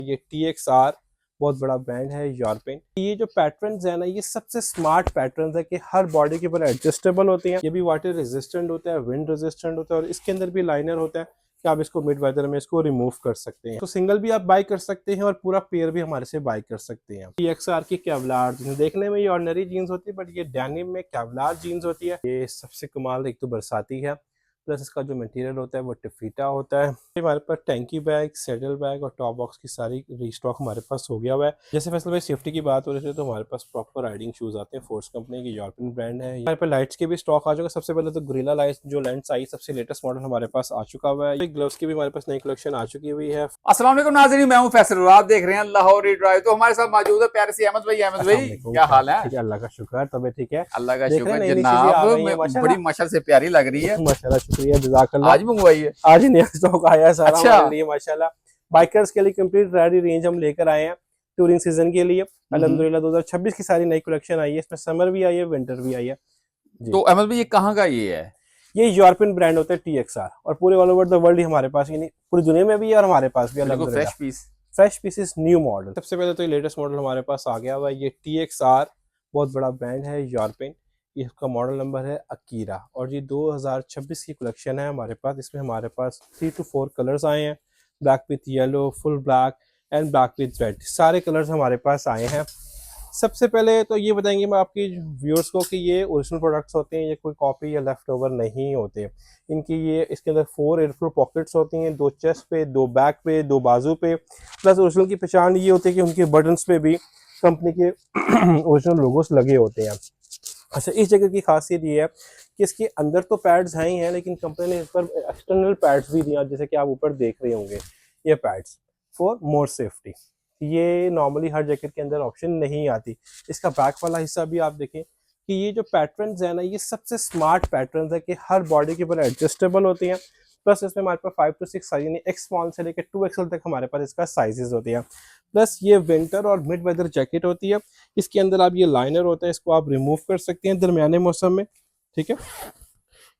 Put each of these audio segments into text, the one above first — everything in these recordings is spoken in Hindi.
ये TXR बहुत बड़ा ब्रांड है यूरोपियन। ये जो पैटर्न्स है ना, ये सबसे स्मार्ट पैटर्न्स है कि हर बॉडी के ऊपर एडजस्टेबल होते हैं। ये भी वाटर रेजिस्टेंट होता है, विंड रेजिस्टेंट होता है और इसके अंदर भी लाइनर होता है कि आप इसको मिड वेदर में इसको रिमूव कर सकते हैं। तो सिंगल भी आप बाय कर सकते हैं और पूरा पेयर भी हमारे से बाय कर सकते हैं। TXR की केवलार जीन्स देखने में ये ऑर्डिनरी जीन्स होती है, बट ये डेनिम में केवलार जीन्स होती है। ये सबसे कमाल एक तो बरसाती है, प्लस इसका जो मटेरियल होता है वो टिफीटा होता है। हमारे पास टैंकी बैग, सैडल बैग और टॉप बॉक्स की सारी रीस्टॉक हमारे पास हो गया हुआ है। जैसे फैसल भाई सेफ्टी की बात हो रही थी, तो हमारे पास प्रॉपर राइडिंग शूज आते हैं, फोर्स कंपनी की यूरोपियन ब्रांड है। हमारे पास लाइट्स के भी स्टॉक आ चुका है। सबसे पहले तो गोरिल्ला लाइट्स जो लेंस आई, सबसे लेटेस्ट मॉडल हमारे पास आ चुका हुआ है। ग्लव्स की भी हमारे पास नई कलेक्शन आ चुकी हुई है। अस्सलाम वालेकुम नाज़रीन, मैं हूं फैसल, आप देख रहे हैं लाहौरी ड्राइव। तो हमारे साथ मौजूद है प्यारे से अहमद भाई। अहमद भाई क्या हाल है? ठीक है, अल्लाह का शुक्र, तबीयत ठीक है, अल्लाह का शुक्र जनाब। बड़ी मशल से प्यारी लग रही है। माशाल्लाह, शुक्रिया, जज़ाकल्लाह। आज मंगवाई है? आज ही नया स्टॉक आया है सारा अच्छा। हमारे लिए माशाल्लाह। बाइकर्स के लिए कंप्लीट रेडी रेंज हम लेकर आए हैं टूरिंग सीजन के लिए। अल्हम्दुलिल्लाह 2026 की सारी नई कलेक्शन आई है। इसमें समर भी आई है, विंटर भी आई है जी। तो अहमद भाई ये कहाँ का ये है? ये यूरोपियन ब्रांड होता है TXR, और पूरे ऑल ओवर द वर्ल्ड ही हमारे पास, यानी पूरी दुनिया में भी है और हमारे पास भी। Fresh piece, fresh pieces, new model. सबसे पहले तो ये लेटेस्ट मॉडल हमारे पास आ गया हुआ है। ये TXR बहुत बड़ा ब्रांड है यूरोपियन। इसका मॉडल नंबर है अकीरा और ये 2026 की कलेक्शन है हमारे पास। इसमें हमारे पास 3 to 4 कलर्स आए हैं, black with yellow, full black and black with red. सारे कलर्स हमारे पास आए हैं। सबसे पहले तो ये बताएंगे मैं आपकी व्यूअर्स को कि ये ओरिजिनल प्रोडक्ट्स होते हैं, ये कोई कॉपी या लेफ्ट ओवर नहीं होते इनकी। ये इसके अंदर 4 एयरफ्लो पॉकेट्स होती हैं, 2 चेस्ट पे, 2 बैक पे, 2 बाजू पे। प्लस ओरिजिनल की पहचान ये होती है कि उनके बटन्स पे भी कंपनी के ओरिजिनल लोगोस लगे होते हैं। अच्छा, इस जगह की खासियत ये है कि इसके अंदर तो पैड्स हैं ही हैं, लेकिन कंपनी ने इस पर एक्सटर्नल पैड्स भी दिया, जैसे कि आप ऊपर देख रहे होंगे ये पैड्स फॉर मोर सेफ्टी। ये नॉर्मली हर जैकेट के अंदर ऑप्शन नहीं आती। इसका बैक वाला हिस्सा भी आप देखें कि ये जो पैटर्न्स है ना, ये सबसे स्मार्ट पैटर्न्स है कि हर बॉडी के ऊपर एडजस्टेबल होती हैं। प्लस इसमें हमारे पास 5 to 6 साइज, यानी एक्स स्मॉल से लेकर 2XL तक हमारे पास इसका साइजेस होती हैं। प्लस ये विंटर और मिड वेदर जैकेट होती है। इसके अंदर आप ये लाइनर होता है, इसको आप रिमूव कर सकते हैं दरमियाने मौसम में, ठीक है।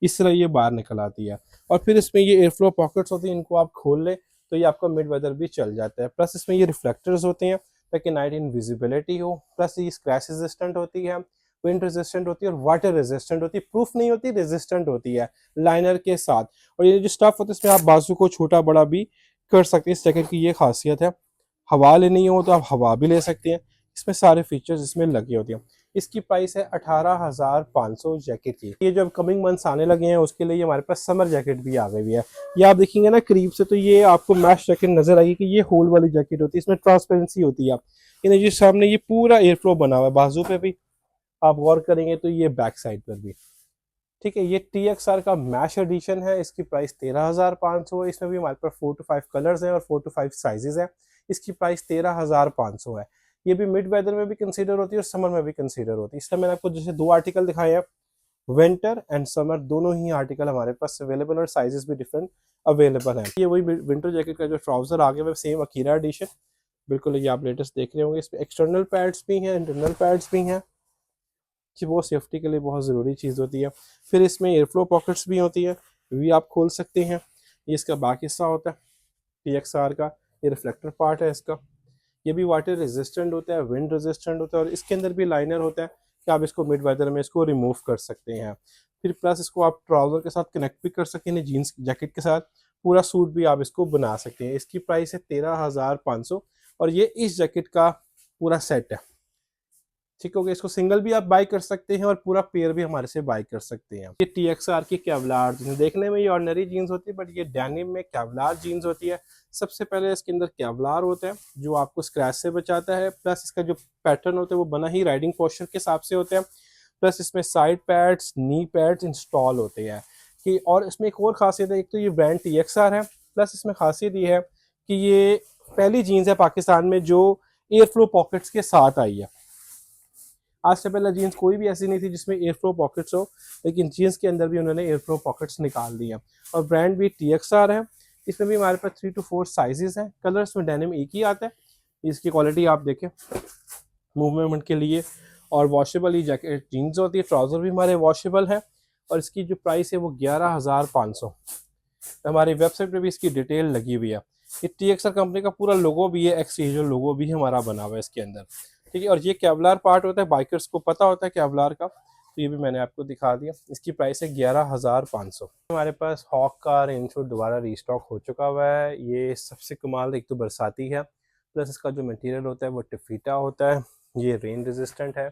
इस तरह ये बाहर निकल आती है और फिर इसमें ये एयरफ्लो पॉकेट्स होती हैं, इनको आप खोल ले तो ये आपका मिड वेदर भी चल जाता है। प्लस इसमें ये रिफ्लेक्टर्स होते हैं ताकि नाइट इनविजिबिलिटी हो। प्लस ये स्क्रैच रेजिस्टेंट होती है, विंड रेजिस्टेंट होती है और वाटर रेजिस्टेंट होती है। प्रूफ नहीं होती, रेजिस्टेंट होती है लाइनर के साथ। और ये जो स्टफ होता है इसमें आप बाजू को छोटा बड़ा भी कर सकते हैं। इस जैकेट की ये खासियत है, हवा लेनी हो तो आप हवा भी ले सकते हैं। इसमें सारे फीचर्स इसमें लगे होते हैं। इसकी प्राइस है 18,500 जैकेट की। ये जो कमिंग मंथ्स आने लगे हैं उसके लिए हमारे पास समर जैकेट भी आ गई हुई है। ये आप देखेंगे ना करीब से तो ये आपको मैश जैकेट नजर आएगी कि ये होल वाली जैकेट होती है, इसमें ट्रांसपेरेंसी होती है। आप ये सामने ये पूरा एयर फ्लो बना हुआ है, बाजू पे भी आप गौर करेंगे तो ये बैक साइड पर भी, ठीक है। ये TXR का मैश एडिशन है, इसकी प्राइस 13,500 है। इसमें भी हमारे पास 4 to 5 कलर्स हैं और 4 to 5 साइजेस हैं। इसकी प्राइस 13,500 है। ये भी मिड वेदर में भी कंसीडर होती है और समर में भी कंसीडर होती है। इसमें मैंने आपको जैसे 2 आर्टिकल दिखाए हैं, विंटर एंड समर दोनों ही आर्टिकल हमारे पास अवेलेबल और साइजेस भी डिफरेंट अवेलेबल हैं। ये वही विंटर जैकेट का जो ट्राउजर आ गया है, सेम अकीरा एडिशन, बिल्कुल ये आप लेटेस्ट देख रहे होंगे। इसमें एक्सटर्नल पैड्स भी हैं, इंटरनल पैड्स भी हैं कि वो सेफ्टी के लिए बहुत ज़रूरी चीज़ होती है। फिर इसमें एयरफ्लो पॉकेट्स भी होती है, भी आप खोल सकते हैं। ये इसका बैक हिस्सा होता है TXR का, ये रिफ्लेक्टर पार्ट है इसका। ये भी वाटर रेजिस्टेंट होता है, विंड रेजिस्टेंट होता है और इसके अंदर भी लाइनर होता है कि आप इसको मिड वेदर में इसको रिमूव कर सकते हैं। फिर प्लस इसको आप ट्राउज़र के साथ कनेक्ट भी कर सकते हैं, जीन्स जैकेट के साथ पूरा सूट भी आप इसको बना सकते हैं। इसकी प्राइस है 13,500 और ये इस जैकेट का पूरा सेट है, ठीक हो गया। इसको सिंगल भी आप बाय कर सकते हैं और पूरा पेयर भी हमारे से बाय कर सकते हैं। ये TXR की केवलार जीन्स देखने में ये ऑर्डिनरी जीन्स होती है, बट ये डेनिम में केवलार जीन्स होती है। सबसे पहले इसके अंदर केवलार होता है जो आपको स्क्रैच से बचाता है। प्लस इसका जो पैटर्न होता है वो बना ही राइडिंग पोस्चर के हिसाब से होता है। प्लस इसमें side pads, knee pads install होते हैं कि, और इसमें एक और खासियत है, एक तो ये ब्रांड TXR है, प्लस इसमें खासियत ये है कि ये पहली जीन्स है पाकिस्तान में जो एयरफ्लो पॉकेट्स के साथ आई है। आज से पहले जीन्स कोई भी ऐसी नहीं थी जिसमें एयरफ्लो पॉकेट्स हो, लेकिन जीन्स के अंदर भी उन्होंने एयरफ्लो पॉकेट्स निकाल दिए हैं। और ब्रांड भी TXR है। इसमें भी हमारे पास 3 to 4 साइजेस हैं। कलर्स में डेनिम एक ही आता है। इसकी क्वालिटी आप देखें मूवमेंट के लिए, और वॉशेबल ही जैकेट जीन्स होती है। ट्राउज़र भी हमारे वॉशेबल है और इसकी जो प्राइस है वो 11,500। हमारी वेबसाइट पर भी इसकी डिटेल लगी हुई है। ये TXR कंपनी का पूरा लोगो भी है, एक्सटीरियर लोगो भी हमारा बना हुआ है इसके अंदर, ठीक है। और ये केवलार पार्ट होता है, बाइकर्स को पता होता है केवलार का, तो ये भी मैंने आपको दिखा दिया। इसकी प्राइस है 11,500। हमारे पास हॉक का रेनशूट दोबारा रीस्टॉक हो चुका हुआ है। ये सबसे कमाल एक तो बरसाती है, प्लस इसका जो मटेरियल होता है वो टिफीटा होता है। ये रेन रेजिस्टेंट है,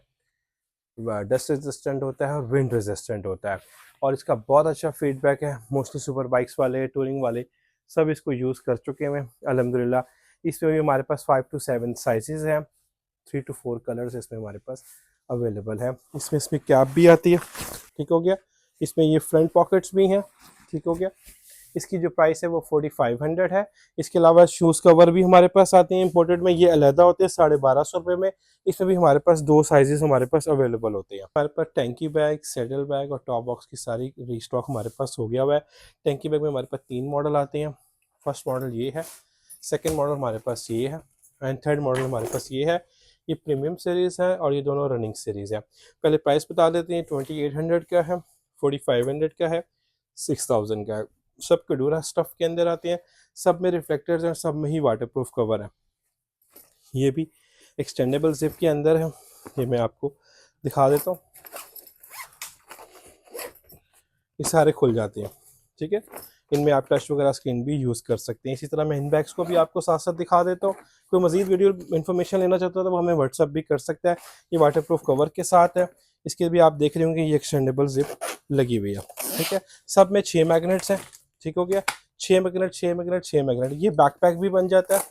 डस्ट रेजिस्टेंट होता है और विंड रेजिस्टेंट होता है। और इसका बहुत अच्छा फीडबैक है, मोस्टली सुपर बाइक्स वाले, टूरिंग वाले सब इसको यूज़ कर चुके हैं अल्हम्दुलिल्लाह। इसमें भी हमारे पास 5 to 7 साइजेस हैं, 3 to 4 कलर्स इसमें हमारे पास अवेलेबल है। इसमें कैप भी आती है, ठीक हो गया। इसमें ये फ्रंट पॉकेट्स भी हैं, ठीक हो गया। इसकी जो प्राइस है वो 4500 है। इसके अलावा शूज़ कवर भी हमारे पास आते हैं इंपोर्टेड में, ये अलहदा होते हैं 1250 रुपये में। इसमें भी हमारे पास 2 साइजेस हमारे पास अवेलेबल होते हैं। हमारे पास टैंकी बैग, सैडल बैग और टॉप बॉक्स की सारी रीस्टॉक हमारे पास हो गया हुआ है। टैंकी बैग में हमारे पास 3 मॉडल आते हैं। फर्स्ट मॉडल ये है, सेकेंड मॉडल हमारे पास ये है एंड थर्ड मॉडल हमारे पास ये है। ये प्रीमियम सीरीज़ है और ये दोनों रनिंग सीरीज़ है। पहले प्राइस बता देते हैं, 2800 का है, 4500 का है, 6000 का है। सब कडूरा स्टफ के अंदर आते हैं, सब में रिफ्लेक्टर्स हैं, सब में ही वाटरप्रूफ कवर है। ये भी एक्सटेंडेबल जिप के अंदर है, ये मैं आपको दिखा देता हूँ। ये सारे खुल जाते हैं, ठीक है। इनमें आप टच वगैरह स्क्रीन भी यूज़ कर सकते हैं। इसी तरह मैं इन बैग्स को भी आपको साथ साथ दिखा देता हूँ। कोई मजीद वीडियो इन्फॉर्मेशन लेना चाहता है तो वो हमें व्हाट्सअप भी कर सकता है। ये वाटरप्रूफ कवर के साथ है। इसके भी आप देख रहे होंगे ये एक्सटेंडेबल जिप लगी हुई है, ठीक है। सब में 6 मैग्नेट्स हैं, ठीक हो गया। 6 मैग्नेट, 6 मैग्नेट, 6 मैग्नेट। ये बैकपैक भी बन जाता है,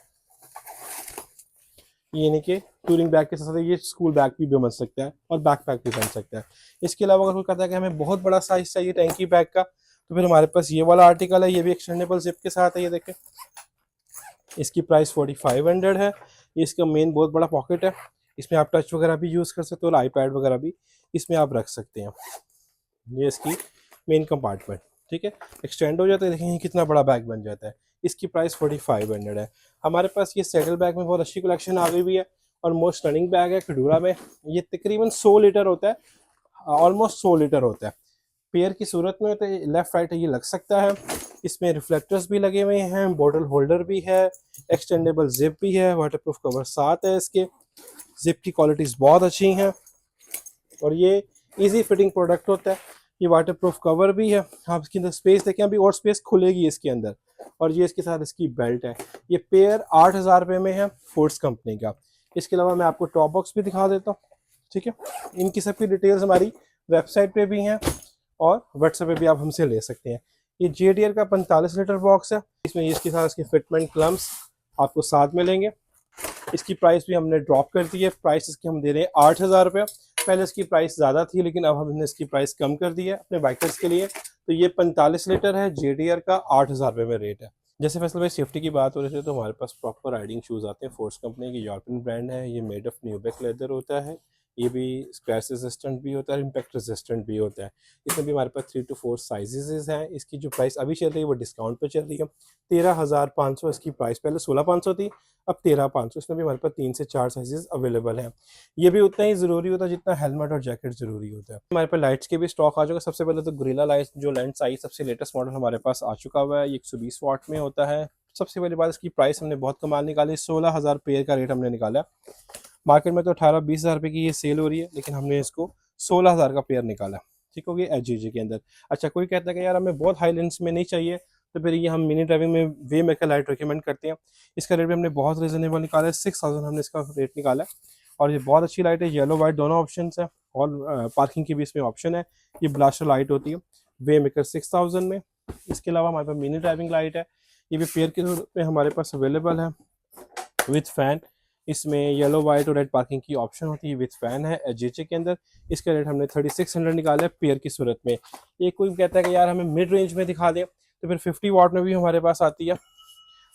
ये नहीं कि टूरिंग बैग के साथ ये स्कूल बैग भी बन सकता है और बैकपैक भी बन सकता है। इसके अलावा अगर कोई कहता है कि हमें बहुत बड़ा साइज चाहिए टैंकी बैग का, तो फिर हमारे पास ये वाला आर्टिकल है, ये भी एक्सटेंडेबल जिप के साथ है। ये देखें, इसकी प्राइस 4500 है। ये इसका मेन बहुत बड़ा पॉकेट है, इसमें आप टच वगैरह भी यूज़ कर सकते हो और आईपैड वगैरह भी इसमें आप रख सकते हैं। ये इसकी मेन कंपार्टमेंट, ठीक है। एक्सटेंड हो जाता है, देखें कितना बड़ा बैग बन जाता है। इसकी प्राइस 4500 है। हमारे पास ये सैडल बैग में बहुत अच्छी कलेक्शन आ गई हुई है और मोस्ट रनिंग बैग है कडूरा में। ये तकरीबन 100 लीटर होता है, ऑलमोस्ट 100 लीटर होता है। पेयर की सूरत में तो लेफ्ट राइट ये लग सकता है। इसमें रिफ्लेक्टर्स भी लगे हुए हैं, बॉटल होल्डर भी है, एक्सटेंडेबल जिप भी है, वाटरप्रूफ कवर साथ है। इसके जिप की क्वालिटीज़ बहुत अच्छी हैं और ये इजी फिटिंग प्रोडक्ट होता है। ये वाटरप्रूफ कवर भी है। आप इसके अंदर स्पेस देखें, अभी और स्पेस खुलेगी इसके अंदर। और ये इसके साथ इसकी बेल्ट है। ये पेयर 8000 रुपये में है, फोर्स कंपनी का। इसके अलावा मैं आपको टॉप बॉक्स भी दिखा देता हूँ, ठीक है। इनकी सबकी डिटेल्स हमारी वेबसाइट पे भी हैं और व्हाट्सएप पे भी आप हमसे ले सकते हैं। ये JDR का 45 लीटर बॉक्स है। इसमें इसके साथ इसके फिटमेंट क्लम्स आपको साथ मिलेंगे। इसकी प्राइस भी हमने ड्रॉप कर दी है। प्राइस इसकी हम दे रहे हैं 8000 रुपये। पहले इसकी प्राइस ज़्यादा थी लेकिन अब हमने इसकी प्राइस कम कर दी है अपने बाइकर्स के लिए। तो ये 45 लीटर है, JDR का 8000 रुपये में रेट है। जैसे फैसल भाई सेफ्टी की बात हो रही थी तो हमारे पास प्रॉपर राइडिंग शूज़ आते हैं। फोर्स कंपनी की यूरोपियन ब्रांड है। ये मेड ऑफ न्यूबेक लेदर होता है। ये भी स्क्रैच रेजिस्टेंट भी होता है, इम्पैक्ट रेजिस्टेंट भी होता है। इसमें भी हमारे पास 3 to 4 साइजेस हैं। इसकी जो प्राइस अभी चल रही है वो डिस्काउंट पे चल रही है, 13,500 इसकी प्राइस। पहले 16,500 थी, अब 13,500। इसमें भी हमारे पास 3 से 4 साइजेस अवेलेबल हैं। ये भी उतना ही ज़रूरी होता है जितना हेलमेट और जैकेट ज़रूरी होता है। हमारे पास लाइट्स के भी स्टॉक आ चुका है। सबसे पहले तो गोरिल्ला लाइट्स जो लेंस आई, सबसे लेटेस्ट मॉडल हमारे पास आ चुका हुआ है। ये 120 वाट में होता है। सबसे पहली बात, इसकी प्राइस हमने बहुत कमाल निकाली, 16,000 पेयर का रेट हमने निकाला। मार्केट में तो 18-20 हज़ार रुपये की ये सेल हो रही है, लेकिन हमने इसको 16,000 का पेयर निकाला, ठीक हो गया, HGG के अंदर। अच्छा, कोई कहता है कि यार हमें बहुत हाई लेंस में नहीं चाहिए, तो फिर ये हम मिनी ड्राइविंग में वे मेकर लाइट रिकमेंड करते हैं। इसका रेट भी हमने बहुत रीजनेबल निकाला है, 6000 हमने इसका रेट निकाला है। और ये बहुत अच्छी लाइट है, येलो वाइट दोनों ऑप्शन है और पार्किंग की भी इसमें ऑप्शन है। ये ब्लास्टर लाइट होती है, वे मेकर 6000 में। इसके अलावा हमारे पास मिनी ड्राइविंग लाइट है, ये भी पेयर के रूप में हमारे पास अवेलेबल है विथ फैन। इसमें येलो वाइट और रेड पार्किंग की ऑप्शन होती है, विथ फैन है HGG के अंदर। इसका रेट हमने 3600 निकाला है पेयर की सूरत में। ये कोई कहता है कि यार हमें मिड रेंज में दिखा दें, तो फिर 50 वाट में भी हमारे पास आती है,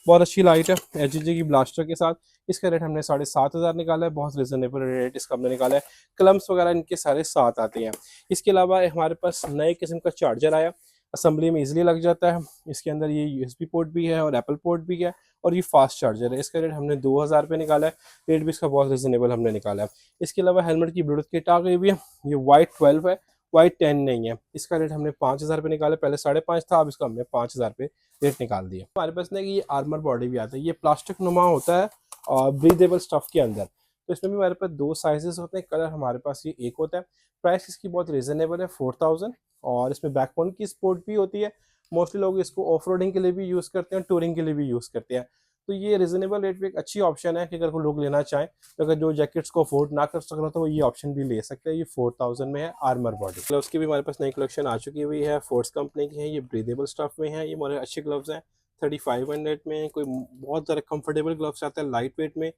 बहुत अच्छी लाइट है HGG की ब्लास्टर के साथ। इसका रेट हमने 7,500 निकाला है, बहुत रिजनेबल रेट इसका हमने निकाला है। क्लम्स वगैरह इनके सारे साथ आते हैं। इसके अलावा हमारे पास नए किस्म का चार्जर आया, असम्बली में इजीली लग जाता है। इसके अंदर ये USB पोर्ट भी है और एप्पल पोर्ट भी है और ये फास्ट चार्जर है। इसका रेट हमने 2000 रुपये निकाला है, रेट भी इसका बहुत रिजनेबल हमने निकाला है। इसके अलावा हेलमेट की ब्लूटूथ किट आ गई हुई है, ये वाइट 12 है Y10 नहीं है। इसका रेट हमने 5,000 रुपये निकाले, पहले 5,500 था, अब इसका हमने 5,000 रुपये रेट निकाल दिया। हमारे पास ना ये आर्मर बॉडी भी आता है, ये प्लास्टिक नुमा होता है और ब्रीदेबल स्टफ के अंदर। तो इसमें भी हमारे पास 2 साइजेस होते हैं, कलर हमारे पास ये एक होता है। प्राइस इसकी बहुत रीजनेबल है, 4,000। और इसमें बैकबोन की सपोर्ट भी होती है। मोस्टली लोग इसको ऑफ रोडिंग के लिए भी यूज़ करते हैं, टूरिंग के लिए भी यूज़ करते हैं। तो ये रीजनेबल रेट पे एक अच्छी ऑप्शन है कि अगर कोई लोग लेना चाहें, तो अगर जो जैकेट्स को अफोर्ड ना कर सक रहा तो वो ये ऑप्शन भी ले सकते हैं। ये 4,000 में है आर्मर बॉडी। ग्लव्स की भी हमारे पास नई कलेक्शन आ चुकी हुई है, फोर्स कंपनी की है। ये ब्रीदेबल स्टफ में है, ये हमारे अच्छे ग्लव्स हैं। 3,500 में कोई बहुत ज़्यादा कंफर्टेबल ग्लव्स आते हैं लाइट वेट में।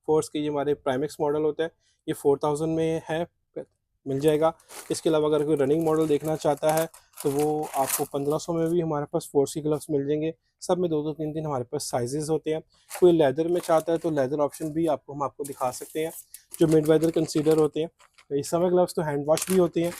फोर्स के ये हमारे प्राइमेक्स मॉडल होता है, ये 4,000 में है, मिल जाएगा। इसके अलावा अगर कोई रनिंग मॉडल देखना चाहता है तो वो आपको 1,500 में भी हमारे पास फोर्स की ग्लव्स मिल जाएंगे। सब में 2-2 3-3 हमारे पास साइजेस होते हैं। कोई लेदर में चाहता है तो लेदर ऑप्शन भी हम आपको दिखा सकते हैं, जो मिड वेदर कंसीडर होते हैं। तो इस समय ग्लव्स तो हैंड वॉश भी होते हैं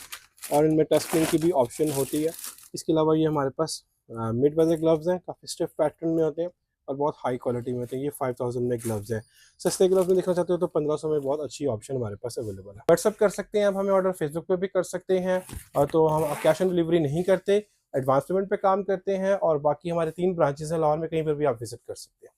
और इनमें टस्टिंग की भी ऑप्शन होती है। इसके अलावा ये हमारे पास मिड वेदर ग्लव्स हैं, काफ़ी स्टिफ पैटर्न में होते हैं और बहुत हाई क्वालिटी में होते हैं। ये 5,000 में ग्लव्स हैं। सस्ते ग्लव्स में देखना चाहते हो तो 1,500 में बहुत अच्छी ऑप्शन हमारे पास अवेलेबल है। व्हाट्सअप कर सकते हैं आप हमें ऑर्डर, फेसबुक पे भी कर सकते हैं। और तो हम कैश ऑन डिलीवरी नहीं करते, एडवांस पेमेंट पे काम करते हैं। और बाकी हमारे 3 ब्रांचेस हैं लाहौर में, कहीं पर भी आप विजिट कर सकते हैं।